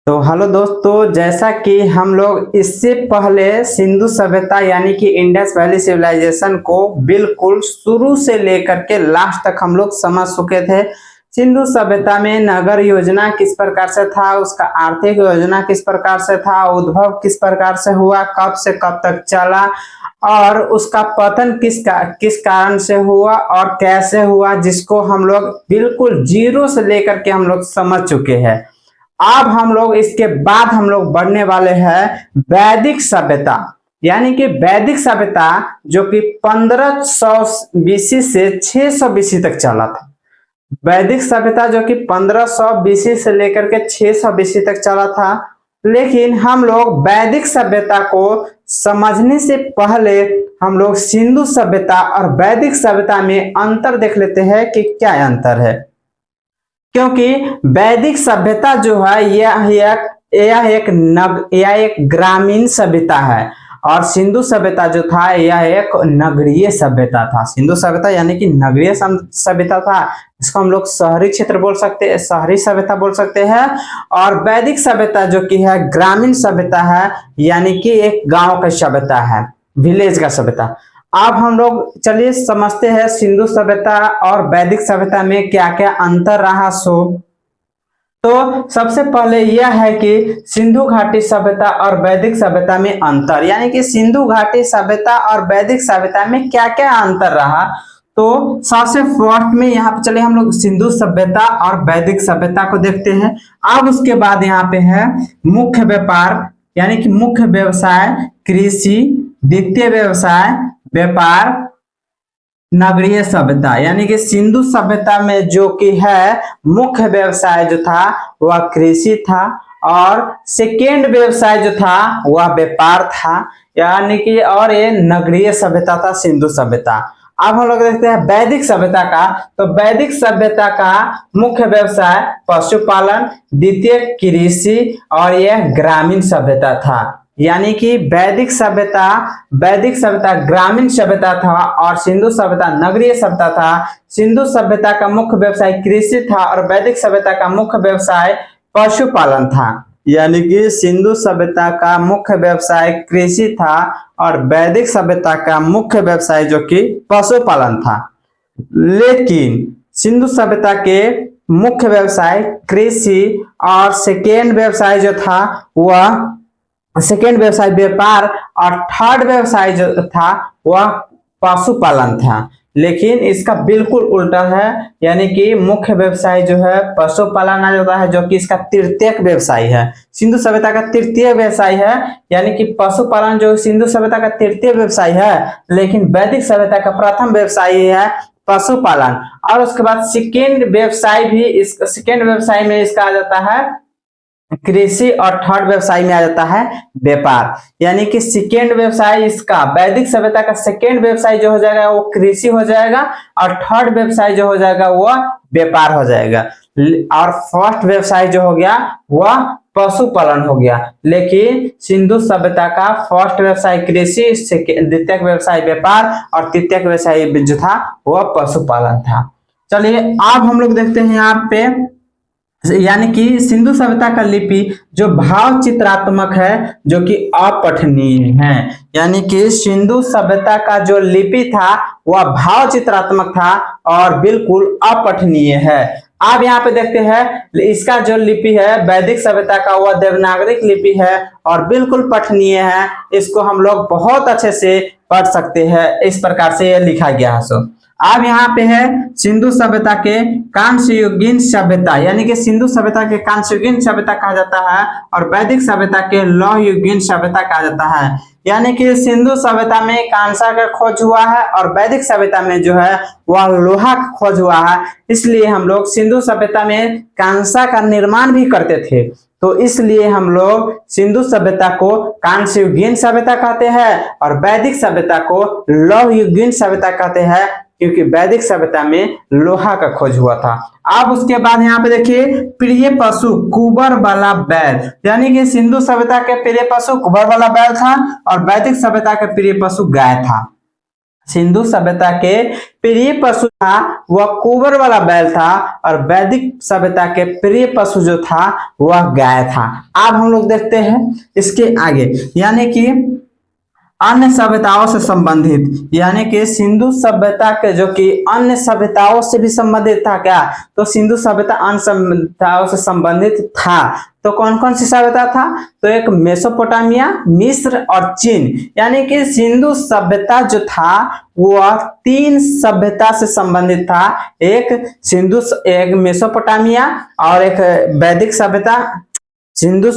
तो हेलो दोस्तों, जैसा कि हम लोग इससे पहले सिंधु सभ्यता यानी कि इंडस वैली सिविलाइजेशन को बिल्कुल शुरू से लेकर के लास्ट तक हम लोग समझ चुके थे। सिंधु सभ्यता में नगर योजना किस प्रकार से था, उसका आर्थिक योजना किस प्रकार से था, उद्भव किस प्रकार से हुआ, कब से कब तक चला और उसका पतन किस कारण से हुआ और कैसे हुआ, जिसको हम लोग बिल्कुल जीरो से लेकर के हम लोग समझ चुके हैं। अब हम लोग इसके बाद हम लोग बढ़ने वाले हैं वैदिक सभ्यता, यानी कि वैदिक सभ्यता जो कि 1500 बीसी से 600 बीसी तक चला था। वैदिक सभ्यता जो कि 1500 बीसी से लेकर के 600 बीसी तक चला था। लेकिन हम लोग वैदिक सभ्यता को समझने से पहले हम लोग सिंधु सभ्यता और वैदिक सभ्यता में अंतर देख लेते हैं कि क्या अंतर है। क्योंकि वैदिक सभ्यता जो है यह एक ग्रामीण सभ्यता है और सिंधु सभ्यता जो था यह एक नगरीय सभ्यता था। सिंधु सभ्यता यानी कि नगरीय सभ्यता था, इसको हम लोग शहरी क्षेत्र बोल सकते हैं, शहरी सभ्यता बोल सकते हैं। और वैदिक सभ्यता जो कि है ग्रामीण सभ्यता है, यानी कि एक गांव का सभ्यता है, विलेज का सभ्यता। अब हम लोग चलिए समझते हैं सिंधु सभ्यता और वैदिक सभ्यता में क्या क्या अंतर रहा। तो सबसे पहले यह है कि सिंधु घाटी सभ्यता और वैदिक सभ्यता में अंतर, यानी कि सिंधु घाटी सभ्यता और वैदिक सभ्यता में क्या क्या अंतर रहा। तो सबसे फर्स्ट में यहाँ पे चले हम लोग सिंधु सभ्यता और वैदिक सभ्यता को देखते हैं। अब उसके बाद यहाँ पे है मुख्य व्यापार, यानी कि मुख्य व्यवसाय कृषि, द्वितीय व्यवसाय व्यापार, नगरीय सभ्यता। यानी कि सिंधु सभ्यता में जो कि है मुख्य व्यवसाय जो था वह कृषि था और सेकेंड व्यवसाय जो था वह व्यापार था, यानी कि और ये नगरीय सभ्यता था सिंधु सभ्यता। अब हम लोग देखते हैं वैदिक सभ्यता का। तो वैदिक सभ्यता का मुख्य व्यवसाय पशुपालन, द्वितीय कृषि और यह ग्रामीण सभ्यता था। यानी कि वैदिक सभ्यता ग्रामीण सभ्यता था और सिंधु सभ्यता नगरीय सभ्यता था। सिंधु सभ्यता का मुख्य व्यवसाय कृषि था और वैदिक सभ्यता का मुख्य व्यवसाय पशुपालन था। यानी कि सिंधु सभ्यता का मुख्य व्यवसाय कृषि था और वैदिक सभ्यता का मुख्य व्यवसाय जो कि पशुपालन था। लेकिन सिंधु सभ्यता के मुख्य व्यवसाय कृषि और सेकेंड व्यवसाय जो था वह सेकेंड व्यवसाय व्यापार और थर्ड व्यवसाय जो था वह पशुपालन था। लेकिन इसका बिल्कुल उल्टा है, यानी कि मुख्य व्यवसाय जो है पशुपालन आ जाता है, जो कि इसका तृतीयक व्यवसाय है। सिंधु सभ्यता का तृतीय व्यवसाय है, यानी कि पशुपालन जो सिंधु सभ्यता का तृतीय व्यवसाय है, लेकिन वैदिक सभ्यता का प्रथम व्यवसाय है पशुपालन। और उसके बाद सेकेंड व्यवसाय भी इस सेकेंड व्यवसाय में इसका आ जाता है कृषि और थर्ड व्यवसाय में आ जाता है व्यापार। यानी कि सेकेंड व्यवसाय इसका वैदिक सभ्यता का सेकेंड व्यवसाय जो हो जाएगा वो कृषि हो जाएगा और थर्ड व्यवसाय जो हो जाएगा वह व्यापार हो जाएगा और फर्स्ट व्यवसाय जो हो गया वह पशुपालन हो गया। लेकिन सिंधु सभ्यता का फर्स्ट व्यवसाय कृषि, द्वितीय व्यवसाय व्यापार और तृतीय व्यवसाय जो था वह पशुपालन था। चलिए अब हम लोग देखते हैं यहाँ पे, यानी कि सिंधु सभ्यता का लिपि जो भाव चित्रात्मक है जो कि अपठनीय है। यानी कि सिंधु सभ्यता का जो लिपि था वह भाव चित्रात्मक था और बिल्कुल अपठनीय है। अब यहाँ पे देखते हैं इसका जो लिपि है वैदिक सभ्यता का वह देवनागरिक लिपि है और बिल्कुल पठनीय है। इसको हम लोग बहुत अच्छे से पढ़ सकते हैं, इस प्रकार से यह लिखा गया है। अब यहाँ पे है सिंधु सभ्यता के कांस्ययुगीन सभ्यता, यानी कि सिंधु सभ्यता के कांस्ययुगीन सभ्यता कहा जाता है और वैदिक सभ्यता के लौह युगीन सभ्यता कहा जाता है। यानी कि सिंधु सभ्यता में कांसा का खोज हुआ है और वैदिक सभ्यता में जो है वह लोहा का खोज हुआ है। इसलिए हम लोग सिंधु सभ्यता में कांसा का निर्माण भी करते थे, तो इसलिए हम लोग सिंधु सभ्यता को कांस्ययुगीन सभ्यता कहते हैं और वैदिक सभ्यता को लौह युगीन सभ्यता कहते हैं, क्योंकि वैदिक सभ्यता में लोहा का खोज हुआ था। अब उसके बाद यहाँ पे देखिए प्रिय पशु कुबर वाला बैल, यानी कि सिंधु सभ्यता के प्रिय पशु कुबर वाला बैल था और वैदिक सभ्यता के प्रिय पशु गाय था। सिंधु सभ्यता के प्रिय पशु था वह कुबर वाला बैल था, और वैदिक सभ्यता के प्रिय पशु जो था वह गाय था। अब हम लोग देखते हैं इसके आगे, यानी कि अन्य सभ्यताओं से संबंधित, यानी कि सिंधु सभ्यता के जो कि अन्य सभ्यताओं से भी संबंधित था क्या, तो सिंधु सभ्यता अन्य सभ्यताओं से संबंधित था। तो कौन कौन सी सभ्यता था, तो एक मेसोपोटामिया, मिस्र और चीन, यानी कि सिंधु सभ्यता जो था वह 3 सभ्यता से संबंधित था। एक मेसोपोटामिया और एक वैदिक सभ्यता, सिंधु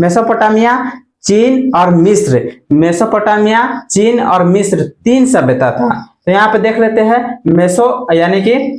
मेसोपोटामिया, चीन और मिस्र। मेसोपोटामिया, चीन और मिस्र 3 सभ्यता था। तो यहाँ पे देख लेते हैं यानी कि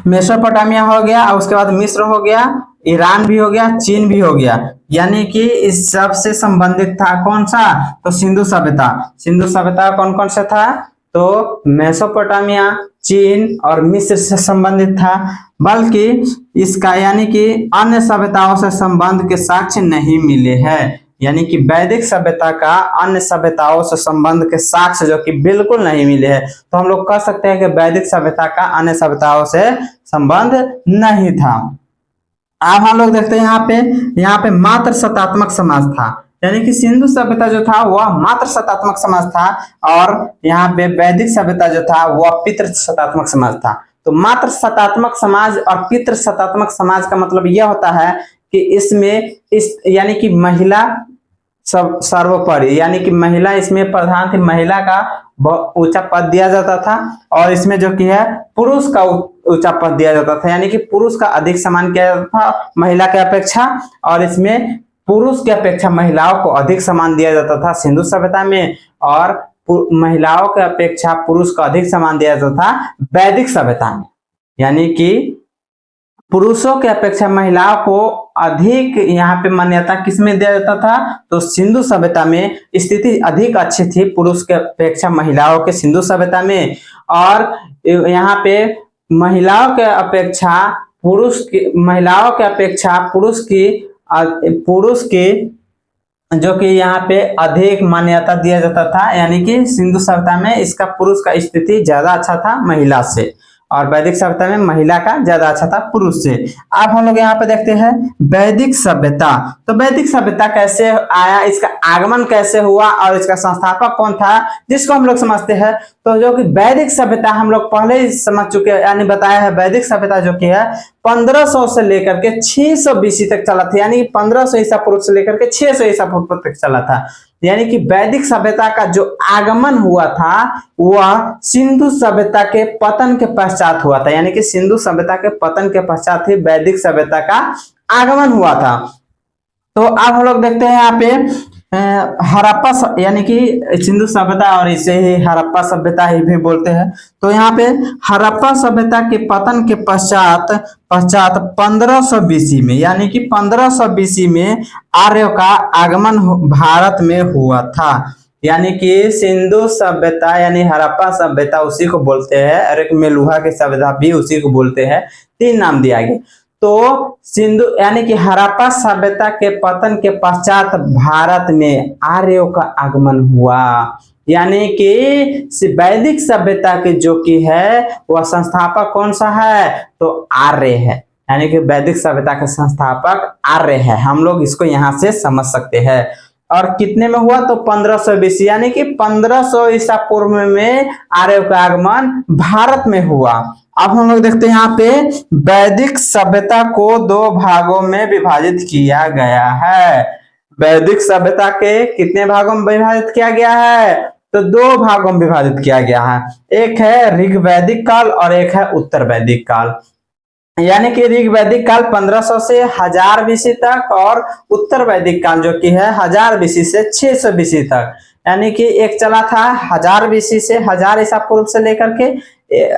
मेसोपोटामिया हो गया, और उसके बाद मिस्र हो गया, ईरान भी हो गया, चीन भी हो गया, यानी कि इस सब से संबंधित था कौन सा, तो सिंधु सभ्यता। सिंधु सभ्यता कौन कौन सा था, तो मेसोपोटामिया, चीन और मिस्र से संबंधित था। बल्कि इसका यानी कि अन्य सभ्यताओं से संबंध के साक्ष्य नहीं मिले हैं, यानी कि वैदिक सभ्यता का अन्य सभ्यताओं से संबंध के साक्ष्य जो कि बिल्कुल नहीं मिले हैं। तो हम लोग कह सकते हैं कि वैदिक सभ्यता का अन्य सभ्यताओं से संबंध नहीं था। अब हम लोग देखते हैं यहाँ पे मात्र सत्तात्मक समाज था, यानी कि सिंधु सभ्यता जो था वह मात्र सत्तात्मक समाज था, और यहाँ पे वैदिक सभ्यता जो था वह पितृ सत्तात्मक समाज था। तो मात्र सत्तात्मक समाज और पितृ सत्तात्मक समाज का मतलब यह होता है कि इसमें यानी कि महिला सब सर्वोपरि, यानी कि महिला इसमें प्रधान थी, महिला का ऊंचा पद दिया जाता था, और इसमें जो कि है पुरुष का ऊंचा पद दिया जाता था, यानी कि पुरुष का अधिक सम्मान किया जाता था महिला के अपेक्षा, और इसमें पुरुष की अपेक्षा महिलाओं को अधिक सम्मान दिया जाता था सिंधु सभ्यता में, और महिलाओं के अपेक्षा पुरुष को अधिक सम्मान दिया जाता था वैदिक सभ्यता में। यानी कि पुरुषों के अपेक्षा महिलाओं को अधिक यहाँ पे मान्यता किसमें दिया जाता था, तो सिंधु सभ्यता में स्थिति अधिक अच्छी थी पुरुष के अपेक्षा महिलाओं के सिंधु सभ्यता में। और यहाँ पे महिलाओं के अपेक्षा पुरुष की जो कि यहाँ पे अधिक मान्यता दिया जाता था, यानी कि सिंधु सभ्यता में इसका पुरुष का स्थिति ज्यादा अच्छा था महिला से, और वैदिक सभ्यता में महिला का ज्यादा अच्छा था पुरुष से। अब हम लोग यहाँ पे देखते हैं वैदिक सभ्यता। तो वैदिक सभ्यता कैसे आया, इसका आगमन कैसे हुआ, और इसका संस्थापक कौन था, जिसको हम लोग समझते हैं। तो जो कि वैदिक सभ्यता हम लोग पहले ही समझ चुके हैं, यानी बताया है वैदिक सभ्यता जो कि है 1500 से लेकर के 600 BC तक चला था, यानी 1500 ईसा पूर्व से लेकर के 600 ईसा पूर्व तक चला था। यानी कि वैदिक सभ्यता का जो आगमन हुआ था वह सिंधु सभ्यता के पतन के पश्चात हुआ था, यानी कि सिंधु सभ्यता के पतन के पश्चात ही वैदिक सभ्यता का आगमन हुआ था। तो अब हम लोग देखते हैं यहाँ पे हड़प्पा, यानी कि सिंधु सभ्यता और इसे ही हड़प्पा सभ्यता ही भी बोलते हैं। तो यहाँ पे हड़प्पा सभ्यता के पतन के पश्चात 1500 BC में, यानी कि 1500 BC में आर्यों का आगमन भारत में हुआ था। यानी कि सिंधु सभ्यता यानी हड़प्पा सभ्यता उसी को बोलते हैं, और एक मेलुहा की सभ्यता भी उसी को बोलते हैं, 3 नाम दिया गया। तो सिंधु यानी कि हड़प्पा सभ्यता के पतन के पश्चात भारत में आर्यों का आगमन हुआ, यानी कि वैदिक सभ्यता की जो कि है वह संस्थापक कौन सा है, तो आर्य है, यानी कि वैदिक सभ्यता के संस्थापक आर्य है। हम लोग इसको यहाँ से समझ सकते हैं। और कितने में हुआ, तो 1500 BC, यानी कि 1500 ईसा पूर्व में आर्यों का आगमन भारत में हुआ। अब हम लोग देखते हैं यहाँ पे वैदिक सभ्यता को 2 भागों में विभाजित किया गया है। वैदिक सभ्यता के कितने भागों में विभाजित किया गया है, तो 2 भागों में विभाजित किया गया है। एक है ऋग वैदिक काल और एक है उत्तर वैदिक काल। यानी कि ऋग वैदिक काल 1500 से 1000 BC तक, और उत्तर वैदिक काल जो कि है 1000 BC से 600 BC तक। यानी कि एक चला था 1000 BC से 1000 ईसा पूर्व से लेकर के,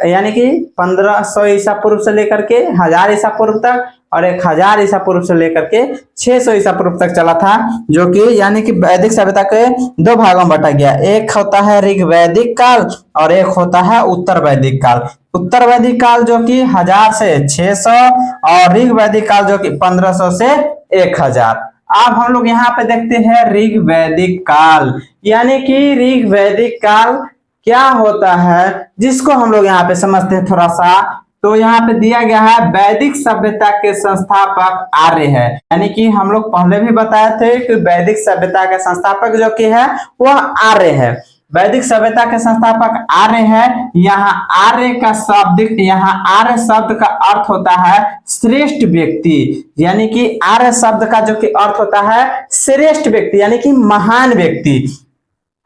यानी कि 1500 ईसा पूर्व से लेकर के 1000 ईसा पूर्व तक, और 1000 ईसा पूर्व से लेकर के 600 ईसा पूर्व तक चला था, जो कि यानी कि वैदिक सभ्यता के 2 भागों में बांटा गया। एक होता है ऋग वैदिक काल और एक होता है उत्तर वैदिक काल। उत्तर वैदिक काल जो कि 1000 से 600, और ऋग वैदिक काल जो कि 1500 से 1000। अब हम लोग यहाँ पे देखते हैं ऋग वैदिक काल, यानी कि ऋग वैदिक काल क्या होता है जिसको हम लोग यहाँ पे समझते हैं थोड़ा सा। तो यहाँ पे दिया गया है वैदिक सभ्यता के संस्थापक आर्य है, यानी कि हम लोग पहले भी बताए थे कि वैदिक सभ्यता के संस्थापक जो कि है वह आर्य है। वैदिक सभ्यता के संस्थापक आर्य है। यहाँ आर्य का शब्द, यहाँ आर्य शब्द का अर्थ होता है श्रेष्ठ व्यक्ति, यानी कि आर्य शब्द का जो कि अर्थ होता है श्रेष्ठ व्यक्ति यानी कि महान व्यक्ति।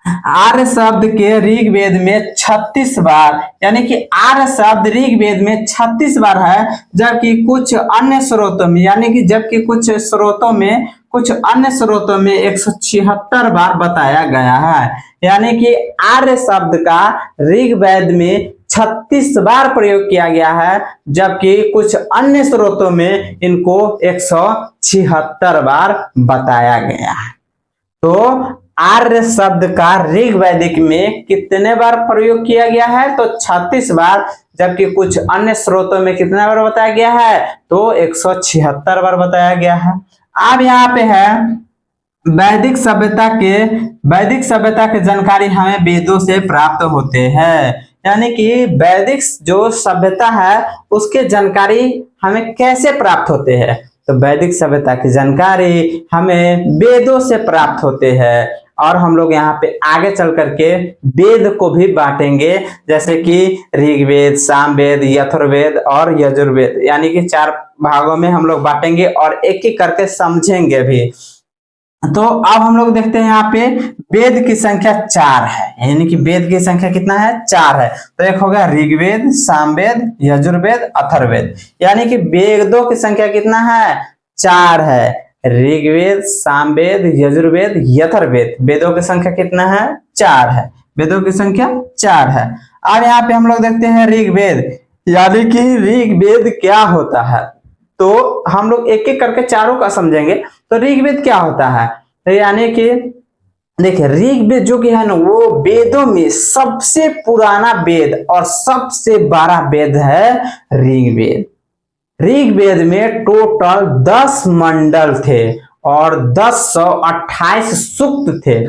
आर्य शब्द के ऋग्वेद में 36 बार, यानी कि आर्य शब्द ऋग्वेद में 36 बार है, जबकि कुछ अन्य स्रोतों में, यानी कि जबकि कुछ अन्य स्रोतों में 176 बार बताया गया है। यानी कि आर्य शब्द का ऋग्वेद में 36 बार प्रयोग किया गया है, जबकि कुछ अन्य स्रोतों में इनको 176 बार बताया गया है। तो आर्य शब्द का ऋग्वैदिक में कितने बार प्रयोग किया गया है? तो 36 बार, जबकि कुछ अन्य स्रोतों में कितने बार बताया गया है? तो 176 बार बताया गया है। अब यहाँ पे है वैदिक सभ्यता के जानकारी हमें वेदों से प्राप्त होते हैं, यानी कि वैदिक जो सभ्यता है उसके जानकारी हमें कैसे प्राप्त होते हैं? तो वैदिक सभ्यता की जानकारी हमें वेदों से प्राप्त होते हैं। और हम लोग यहाँ पे आगे चल करके वेद को भी बांटेंगे, जैसे कि ऋग्वेद, सामवेद, अथर्ववेद और यजुर्वेद, यानी कि 4 भागों में हम लोग बांटेंगे और एक एक करके समझेंगे भी। तो अब हम लोग देखते हैं यहाँ पे वेद की संख्या 4 है, यानी कि वेद की संख्या कितना है? 4 है। तो एक हो गया ऋग्वेद, सामवेद, यजुर्वेद, अथर्ववेद, यानी कि वेदों की संख्या कितना है? 4 है। ऋग्वेद, सामवेद, यजुर्वेद, अथर्ववेद, वेदों की संख्या कितना है? 4 है। वेदों की संख्या 4 है। अब यहाँ पे हम लोग देखते हैं ऋग्वेद, यानी कि ऋग्वेद क्या होता है? तो हम लोग एक एक करके चारों का समझेंगे। तो ऋग्वेद क्या होता है? तो यानी कि देखिए, ऋग्वेद जो कि है ना वो वेदों में सबसे पुराना वेद और सबसे बड़ा वेद है ऋग्वेद। ऋग्वेद में टोटल 10 मंडल थे और 1028 सूक्त थे।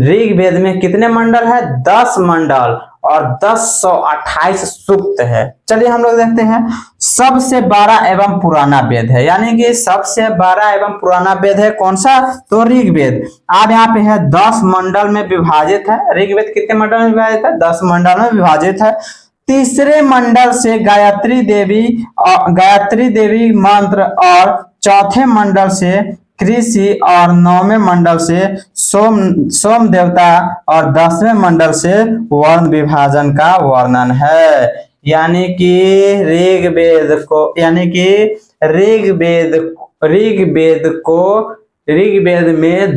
ऋग्वेद में कितने मंडल है? 10 मंडल और 1028 सूक्त है। चलिए हम लोग देखते हैं सबसे बड़ा एवं पुराना वेद है, यानी कि सबसे बड़ा एवं पुराना वेद है कौन सा? तो ऋग्वेद। अब यहाँ पे है 10 मंडल में विभाजित है। ऋग्वेद कितने मंडल में विभाजित है? 10 मंडल में विभाजित है। तीसरे मंडल से गायत्री देवी मंत्र और चौथे मंडल से कृषि और 9वें मंडल से सोम देवता और 10वें मंडल से वर्ण विभाजन का वर्णन है। यानी कि ऋग्वेद में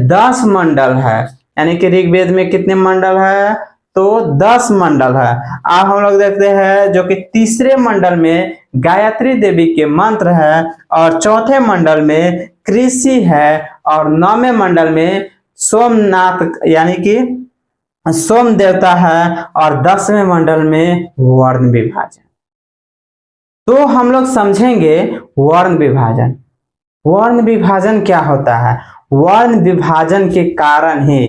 10 मंडल है, यानी कि ऋग्वेद में कितने मंडल है? तो 10 मंडल है। अब हम लोग देखते हैं जो कि तीसरे मंडल में गायत्री देवी के मंत्र है और चौथे मंडल में कृषि है और 9वें मंडल में सोमनाथ यानी कि सोम देवता है और 10वें मंडल में वर्ण विभाजन। तो हम लोग समझेंगे वर्ण विभाजन। वर्ण विभाजन क्या होता है? वर्ण विभाजन के कारण ही